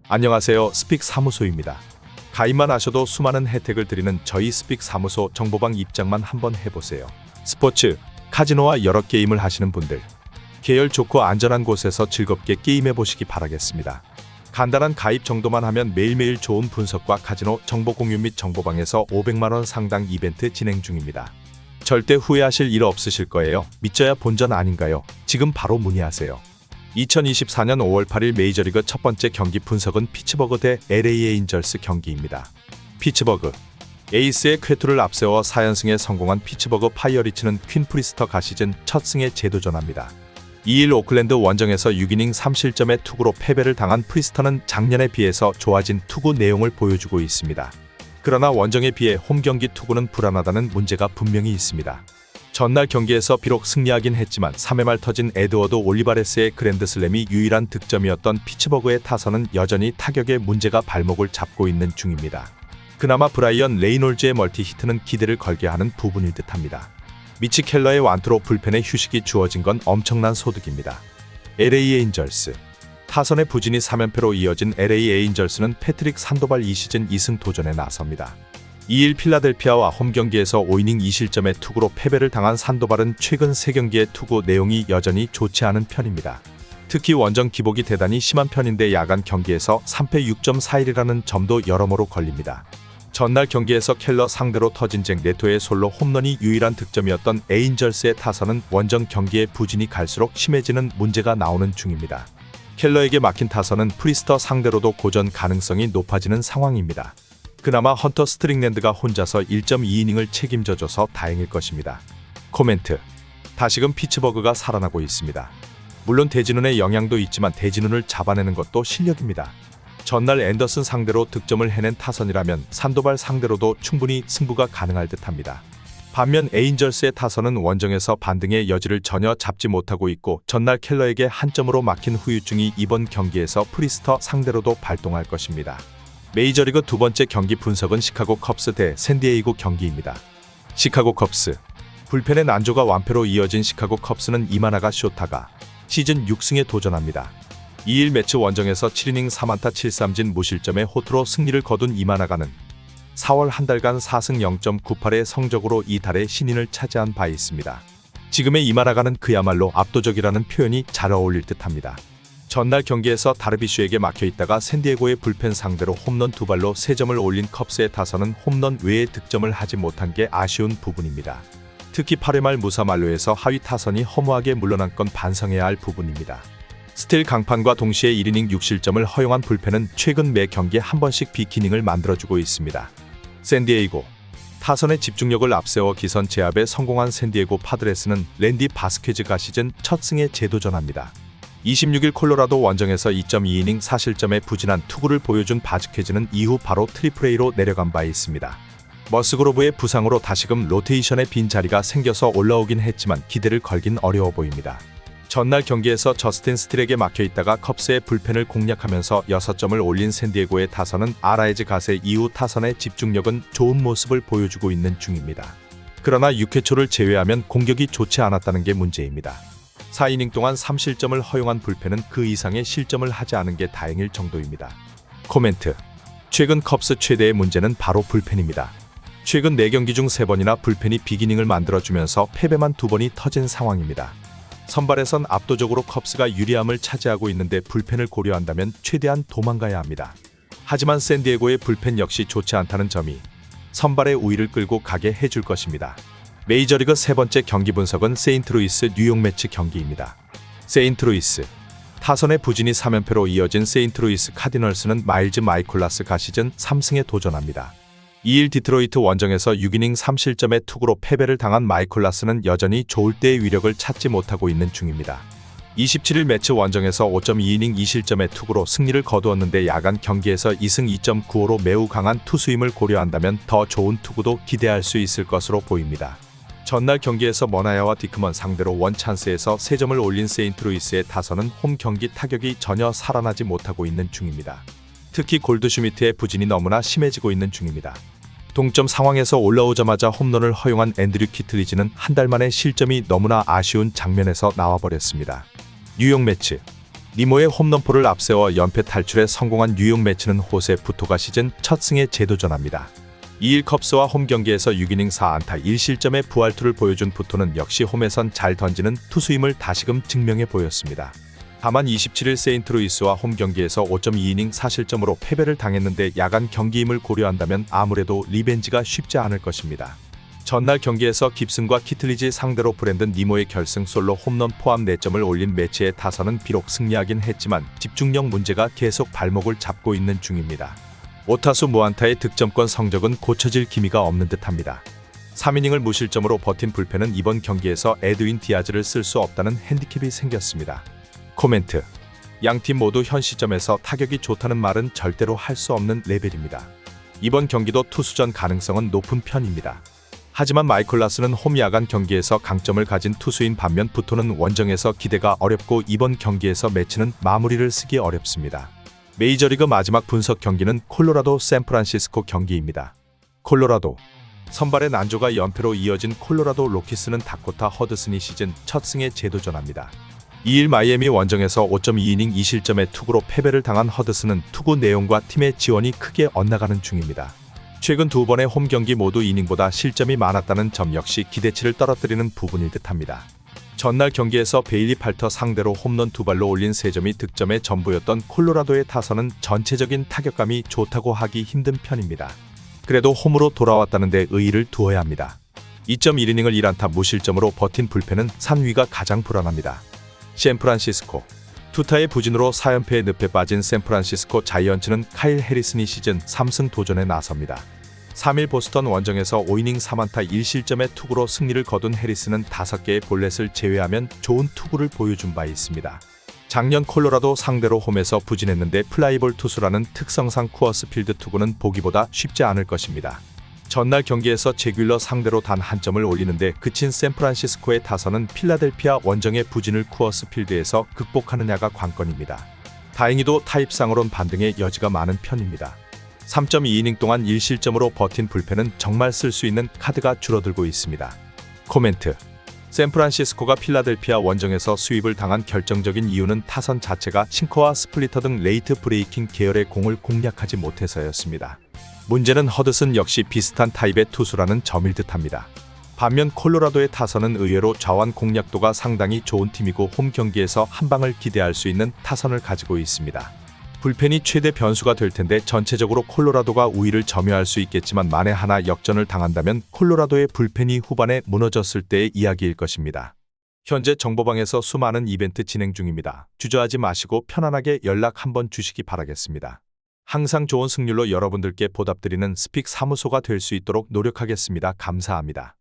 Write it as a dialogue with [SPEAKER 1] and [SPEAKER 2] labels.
[SPEAKER 1] 안녕하세요. 스픽 사무소입니다. 가입만 하셔도 수많은 혜택을 드리는 저희 스픽 사무소 정보방 입장만 한번 해보세요. 스포츠, 카지노와 여러 게임을 하시는 분들, 계열 좋고 안전한 곳에서 즐겁게 게임해보시기 바라겠습니다. 간단한 가입 정도만 하면 매일매일 좋은 분석과 카지노 정보 공유 및 정보방에서 500만원 상당 이벤트 진행 중입니다. 절대 후회하실 일 없으실 거예요. 믿져야 본전 아닌가요? 지금 바로 문의하세요. 2024년 5월 8일 메이저리그 첫 번째 경기 분석은 피츠버그 대 LA 에인절스 경기입니다. 피츠버그 에이스의 쾌투를 앞세워 4연승에 성공한 피츠버그 파이어리츠는 퀸 프리스터가 시즌 첫 승에 재도전합니다. 2일 오클랜드 원정에서 6이닝 3실점의 투구로 패배를 당한 프리스터는 작년에 비해서 좋아진 투구 내용을 보여주고 있습니다. 그러나 원정에 비해 홈 경기 투구는 불안하다는 문제가 분명히 있습니다. 전날 경기에서 비록 승리하긴 했지만 3회 말 터진 에드워드 올리바레스의 그랜드슬램이 유일한 득점이었던 피츠버그의 타선은 여전히 타격에 문제가 발목을 잡고 있는 중입니다. 그나마 브라이언 레이놀즈의 멀티히트는 기대를 걸게 하는 부분일 듯합니다. 미치 켈러의 완투로 불펜에 휴식이 주어진 건 엄청난 소득입니다. LA 에인절스 타선의 부진이 3연패로 이어진 LA 에인절스는 패트릭 산도발 2시즌 2승 도전에 나섭니다. 2일 필라델피아와 홈경기에서 5이닝 2실점의 투구로 패배를 당한 산도발은 최근 3경기의 투구 내용이 여전히 좋지 않은 편입니다. 특히 원정 기복이 대단히 심한 편인데 야간 경기에서 3패 6.41이라는 점도 여러모로 걸립니다. 전날 경기에서 켈러 상대로 터진 잭 네토의 솔로 홈런이 유일한 득점이었던 에인절스의 타선은 원정 경기의 부진이 갈수록 심해지는 문제가 나오는 중입니다. 켈러에게 막힌 타선은 프리스터 상대로도 고전 가능성이 높아지는 상황입니다. 그나마 헌터 스트링랜드가 혼자서 1.2이닝을 책임져줘서 다행일 것입니다. 코멘트. 다시금 피츠버그가 살아나고 있습니다. 물론 대진운의 영향도 있지만 대진운을 잡아내는 것도 실력입니다. 전날 앤더슨 상대로 득점을 해낸 타선이라면 산도발 상대로도 충분히 승부가 가능할 듯합니다. 반면 에인절스의 타선은 원정에서 반등의 여지를 전혀 잡지 못하고 있고 전날 켈러에게 한 점으로 막힌 후유증이 이번 경기에서 프리스터 상대로도 발동할 것입니다. 메이저리그 두 번째 경기 분석은 시카고 컵스 대 샌디에이고 경기입니다. 시카고 컵스 불펜의 난조가 완패로 이어진 시카고 컵스는 이마나가 쇼타가 시즌 6승에 도전합니다. 2일 매치 원정에서 7이닝 3안타 7삼진 무실점의 호투로 승리를 거둔 이마나가는 4월 한 달간 4승 0.98의 성적으로 이달의 신인을 차지한 바 있습니다. 지금의 이마나가는 그야말로 압도적이라는 표현이 잘 어울릴 듯합니다. 전날 경기에서 다르비슈에게 막혀있다가 샌디에고의 불펜 상대로 홈런 2발로 3점을 올린 컵스의 타선은 홈런 외에 득점을 하지 못한 게 아쉬운 부분입니다. 특히 8회 말 무사 만료에서 하위 타선이 허무하게 물러난 건 반성해야 할 부분입니다. 스틸 강판과 동시에 1이닝 6실점을 허용한 불펜은 최근 매 경기에 한 번씩 빅이닝을 만들어주고 있습니다. 샌디에이고 타선의 집중력을 앞세워 기선 제압에 성공한 샌디에고 파드레스는 랜디 바스케즈가 시즌 첫 승에 재도전합니다. 26일 콜로라도 원정에서 2.2이닝 4실점의 부진한 투구를 보여준 바스케즈는 이후 바로 트리플A로 내려간 바 있습니다. 머스그로브의 부상으로 다시금 로테이션에 빈 자리가 생겨서 올라오긴 했지만 기대를 걸긴 어려워 보입니다. 전날 경기에서 저스틴 스틸에게 막혀있다가 컵스의 불펜을 공략하면서 6점을 올린 샌디에고의 타선은 아라에즈 가세 이후 타선의 집중력은 좋은 모습을 보여주고 있는 중입니다. 그러나 6회 초를 제외하면 공격이 좋지 않았다는 게 문제입니다. 4이닝 동안 3실점을 허용한 불펜은 그 이상의 실점을 하지 않은 게 다행일 정도입니다. 코멘트. 최근 컵스 최대의 문제는 바로 불펜입니다. 최근 4경기 중 3번이나 불펜이 빅이닝을 만들어주면서 패배만 2번이 터진 상황입니다. 선발에선 압도적으로 컵스가 유리함을 차지하고 있는데 불펜을 고려한다면 최대한 도망가야 합니다. 하지만 샌디에고의 불펜 역시 좋지 않다는 점이 선발의 우위를 끌고 가게 해줄 것입니다. 메이저리그 세 번째 경기 분석은 세인트루이스 뉴욕 매치 경기입니다. 세인트루이스 타선의 부진이 3연패로 이어진 세인트루이스 카디널스는 마일즈 마이콜라스가 시즌 3승에 도전합니다. 2일 디트로이트 원정에서 6이닝 3실점의 투구로 패배를 당한 마이콜라스는 여전히 좋을 때의 위력을 찾지 못하고 있는 중입니다. 27일 매치 원정에서 5.2이닝 2실점의 투구로 승리를 거두었는데 야간 경기에서 2승 2.95로 매우 강한 투수임을 고려한다면 더 좋은 투구도 기대할 수 있을 것으로 보입니다. 전날 경기에서 머나야와 디크먼 상대로 원 찬스에서 3점을 올린 세인트루이스의 타선은 홈 경기 타격이 전혀 살아나지 못하고 있는 중입니다. 특히 골드슈미트의 부진이 너무나 심해지고 있는 중입니다. 동점 상황에서 올라오자마자 홈런을 허용한 앤드류 키틀리지는 한 달 만에 실점이 너무나 아쉬운 장면에서 나와버렸습니다. 뉴욕 매치 니모의 홈런포를 앞세워 연패 탈출에 성공한 뉴욕 매치는 호세 부토가 시즌 첫 승에 재도전합니다. 2일 컵스와 홈 경기에서 6이닝 4안타 1실점의 부활투를 보여준 부토는 역시 홈에선 잘 던지는 투수임을 다시금 증명해 보였습니다. 다만 27일 세인트루이스와 홈 경기에서 5.2이닝 4실점으로 패배를 당했는데 야간 경기임을 고려한다면 아무래도 리벤지가 쉽지 않을 것입니다. 전날 경기에서 깁슨과 키틀리지 상대로 브랜든 니모의 결승 솔로 홈런 포함 4점을 올린 매치의 타선은 비록 승리하긴 했지만 집중력 문제가 계속 발목을 잡고 있는 중입니다. 5타수 무안타의 득점권 성적은 고쳐질 기미가 없는 듯합니다. 3이닝을 무실점으로 버틴 불펜은 이번 경기에서 에드윈 디아즈를 쓸 수 없다는 핸디캡이 생겼습니다. 코멘트. 양팀 모두 현 시점에서 타격이 좋다는 말은 절대로 할 수 없는 레벨입니다. 이번 경기도 투수전 가능성은 높은 편입니다. 하지만 마이콜라스는 홈 야간 경기에서 강점을 가진 투수인 반면 부토는 원정에서 기대가 어렵고 이번 경기에서 매치는 마무리를 쓰기 어렵습니다. 메이저리그 마지막 분석 경기는 콜로라도 샌프란시스코 경기입니다. 콜로라도. 선발의 난조가 연패로 이어진 콜로라도 로키스는 다코타 허드슨이 시즌 첫 승에 재도전합니다. 2일 마이애미 원정에서 5.2이닝 2실점의 투구로 패배를 당한 허드슨은 투구 내용과 팀의 지원이 크게 엇나가는 중입니다. 최근 두 번의 홈 경기 모두 이닝보다 실점이 많았다는 점 역시 기대치를 떨어뜨리는 부분일 듯합니다. 전날 경기에서 베일리 팔터 상대로 홈런 2발로 올린 3점이 득점의 전부였던 콜로라도의 타선은 전체적인 타격감이 좋다고 하기 힘든 편입니다. 그래도 홈으로 돌아왔다는 데 의의를 두어야 합니다. 2.1이닝을 1안타 무실점으로 버틴 불펜은 산위가 가장 불안합니다. 샌프란시스코. 투타의 부진으로 4연패의 늪에 빠진 샌프란시스코 자이언츠는 카일 해리슨이 시즌 3승 도전에 나섭니다. 3일 보스턴 원정에서 5이닝 3안타 1실점의 투구로 승리를 거둔 해리슨은 5개의 볼넷을 제외하면 좋은 투구를 보여준 바 있습니다. 작년 콜로라도 상대로 홈에서 부진했는데 플라이볼 투수라는 특성상 쿠어스 필드 투구는 보기보다 쉽지 않을 것입니다. 전날 경기에서 제귤러 상대로 단 한 점을 올리는데 그친 샌프란시스코의 타선은 필라델피아 원정의 부진을 쿠어스 필드에서 극복하느냐가 관건입니다. 다행히도 타입상으론 반등의 여지가 많은 편입니다. 3.2이닝 동안 1실점으로 버틴 불펜은 정말 쓸 수 있는 카드가 줄어들고 있습니다. 코멘트. 샌프란시스코가 필라델피아 원정에서 수입을 당한 결정적인 이유는 타선 자체가 싱커와 스플리터 등 레이트 브레이킹 계열의 공을 공략하지 못해서였습니다. 문제는 허드슨 역시 비슷한 타입의 투수라는 점일 듯합니다. 반면 콜로라도의 타선은 의외로 좌완 공략도가 상당히 좋은 팀이고 홈 경기에서 한 방을 기대할 수 있는 타선을 가지고 있습니다. 불펜이 최대 변수가 될 텐데 전체적으로 콜로라도가 우위를 점유할 수 있겠지만 만에 하나 역전을 당한다면 콜로라도의 불펜이 후반에 무너졌을 때의 이야기일 것입니다. 현재 정보방에서 수많은 이벤트 진행 중입니다. 주저하지 마시고 편안하게 연락 한번 주시기 바라겠습니다. 항상 좋은 승률로 여러분들께 보답드리는 스픽 사무소가 될 수 있도록 노력하겠습니다. 감사합니다.